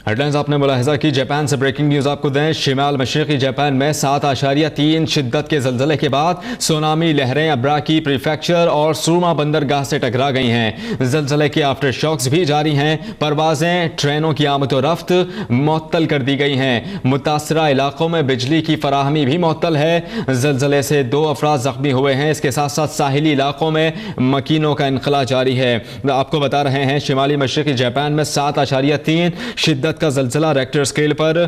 Headlines आपने मुलाहिजा की। Japan से ब्रेकिंग न्यूज़ आपको दें। शिमाल मशरक़ी जापान में 7.3 शिद्दत के ज़लज़ले के बाद सुनामी लहरें अब्राकी प्रीफेक्चर और सुरमा बंदरगाह से टकरा गई हैं। ज़लज़ले के आफ्टर शॉक्स भी जारी हैं। परवाज़ें, ट्रेनों की आमद व रफ्त मुअत्तल कर दी गई हैं। मुतासरा इलाकों में बिजली की फराहमी भी मुअत्तल है। ज़लज़ले से 2 अफराद ज़ख्मी हुए हैं। इसके साथ साथ साहिली इलाकों में मकीनों का इनखला जारी है। आपको बता रहे हैं शिमाली मशरक़ी जापान में 7.3 शिद्दत का ज़लज़ला रेक्टर स्केल पर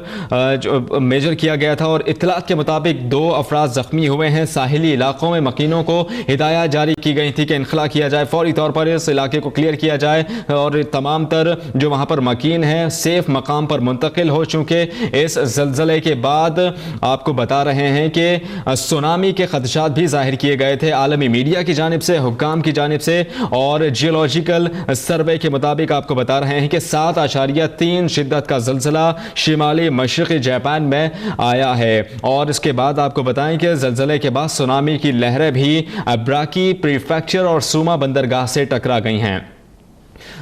जो मेजर किया गया था और इत्तलात के मुताबिक 2 अफराद ज़ख्मी हुए हैं। साहिली इलाकों में मकीनों को हिदायत जारी की गई थी कि इनखला किया जाए, फौरी तौर पर इस इलाके को क्लियर किया जाए और तमाम तर जो वहाँ पर मकीन हैं सेफ मकाम पर मुंतकिल हो चुके। इस ज़लज़ले के बाद आपको बता रहे हैं कि सुनामी के खदशात भी ज़ाहिर किए गए थे आलमी मीडिया की जानिब से, हुक्काम की जानिब से, और जियोलॉजिकल सर्वे के मुताबिक आपको बता रहे हैं कि 7.3 शिद्दत का ज़लज़ला शिमाली मशरक़ी जापान में आया है। और इसके बाद आपको बताएं कि ज़लज़ले के बाद सुनामी की लहरें भी अब्राकी प्रीफेक्चर और सुमा बंदरगाह से टकरा गई हैं।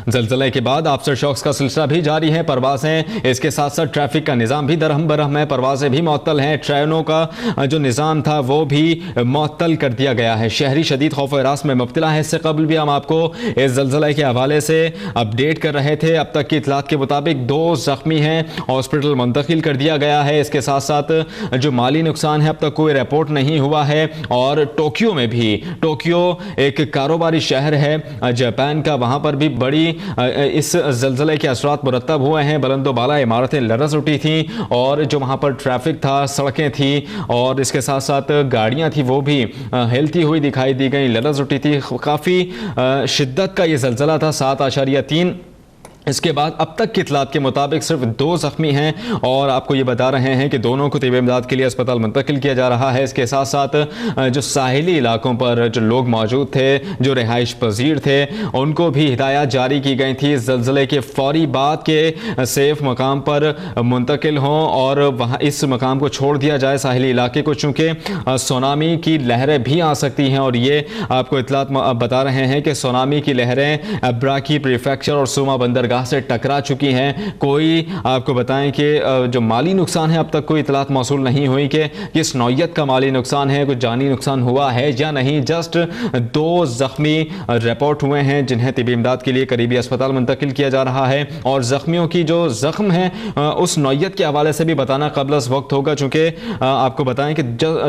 ज़लज़ले के बाद आफ्टर शॉक्स का सिलसिला भी जारी है। परवाज़ें, इसके साथ साथ ट्रैफिक का निज़ाम भी दरहम बरहम है। परवाज़ें भी मुअत्तल हैं। ट्रेनों का जो निज़ाम था वो भी मुअत्तल कर दिया गया है। शहरी शदीद खौफ व हिरास में मुब्तला है। इससे कबल भी हम आपको इस ज़लज़ले के हवाले से अपडेट कर रहे थे। अब तक की इतलात के मुताबिक 2 ज़ख्मी हैं, हॉस्पिटल मुंतकिल कर दिया गया है। इसके साथ साथ जो माली नुकसान है अब तक कोई रिपोर्ट नहीं हुआ है। और टोक्यो में भी, टोक्यो एक कारोबारी शहर है जापान का, वहाँ पर भी बड़ी इस ज़लज़ले के असरात मुरतब हुए हैं। बुलंदो बाला इमारतें लरज़ उठी थी और जो वहाँ पर ट्रैफिक था, सड़कें थी और इसके साथ साथ गाड़ियाँ थी वो भी हिलती हुई दिखाई दी गई, लरज़ उठी थी। काफ़ी शिद्दत का ये ज़लज़ला था 7.3। इसके बाद अब तक की इतलात के मुताबिक सिर्फ 2 ज़ख्मी हैं और आपको ये बता रहे हैं कि दोनों को तिब्बी इमदाद के लिए अस्पताल मुंतकिल किया जा रहा है। इसके साथ साथ जो साहिली इलाकों पर जो लोग मौजूद थे, जो रिहाइश पजीर थे, उनको भी हिदायत जारी की गई थी ज़लज़ले के फौरी बाद के सेफ मकाम पर मुंतकिल हों और वहाँ इस मकाम को छोड़ दिया जाए साहिली इलाके को, चूँकि सुनामी की लहरें भी आ सकती हैं। और ये आपको इतलात बता रहे हैं कि सुनामी की लहरें अब्राकी प्रीफेक्चर और सुमा बंदरगाह से टकरा चुकी हैं। कोई आपको बताएं कि जो माली नुकसान है अब तक कोई इतलात मौसूल नहीं हुई कि किस नौयत का माली नुकसान है, कुछ जानी नुकसान हुआ है या नहीं। जस्ट 2 ज़ख्मी रिपोर्ट हुए हैं जिन्हें तिब्बी इमदाद के लिए करीबी अस्पताल मुंतकिल किया जा रहा है। और ज़ख्मियों की जो ज़ख्म है उस नौयत के हवाले से भी बताना क़ब्ल वक्त होगा, चूँकि आपको बताएं कि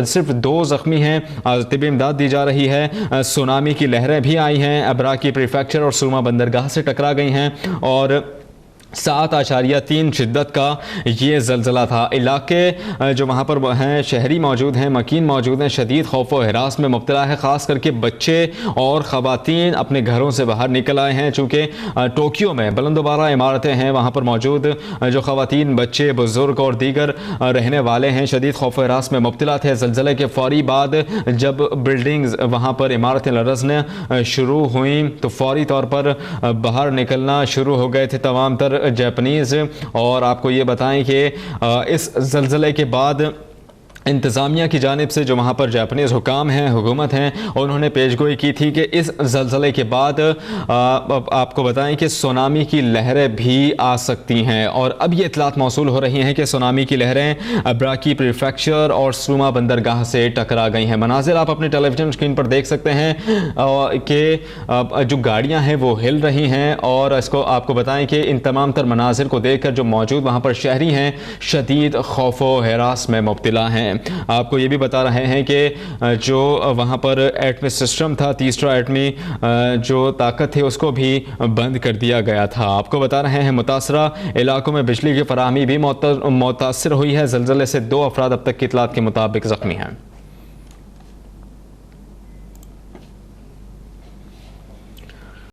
सिर्फ 2 ज़ख्मी हैं, तिब्बी इमदाद दी जा रही है। सुनामी की लहरें भी आई हैं, अब्राकी प्रीफेक्चर और सुरमा बंदरगाह से टकरा गई हैं और 7.3 शिद्दत का ये ज़लज़ला था। इलाके जो वहाँ पर हैं, शहरी मौजूद हैं, मकीन मौजूद हैं, शदीद खौफ व हिरास में मुब्तला है। ख़ास करके बच्चे और ख़वातीन अपने घरों से बाहर निकल आए हैं, चूँकि टोक्यो में बुलंदोबाला इमारतें हैं, वहाँ पर मौजूद जो ख़वातीन, बच्चे, बुज़ुर्ग और दीगर रहने वाले हैं शदीद खौफ व हिरास में मुब्तला थे। ज़लज़ले के फौरी बाद जब बिल्डिंग्स, वहाँ पर इमारतें लरज़ने शुरू हुई तो फौरी तौर पर बाहर निकलना शुरू हो गए थे तमाम तर जापानीज़। और आपको ये बताएं कि इस ज़लज़ले के बाद इंतज़ामिया की जानिब से जो वहाँ पर जापानीज़ हुकाम हैं, हुकूमत हैं, उन्होंने पेशगोई की थी कि इस ज़लज़ले के बाद आपको बताएं कि सुनामी की लहरें भी आ सकती हैं। और अब ये इतलात मौसूल हो रही हैं कि सुनामी की लहरें अब्राकी प्रीफेक्चर और सुमा बंदरगाह से टकरा गई हैं। मनाज़िर आप अपने टेलीविज़न स्क्रीन पर देख सकते हैं कि जो गाड़ियाँ हैं वो हिल रही हैं। और इसको आपको बताएं कि इन तमाम तर मनाज़िर को देख कर जो मौजूद वहाँ पर शहरी हैं शदीद खौफ व हिरास में मुब्तला हैं। आपको ये भी बता रहे हैं कि जो वहाँ पर एटमी सिस्टम था, तीसरा एटमी जो ताकत थी, उसको भी बंद कर दिया गया था। आपको बता रहे हैं मुतासरा इलाकों में बिजली की फराहमी भी मुतासर हुई है। ज़लज़ले से 2 अफराद अब तक की इतलात के मुताबिक ज़ख्मी हैं।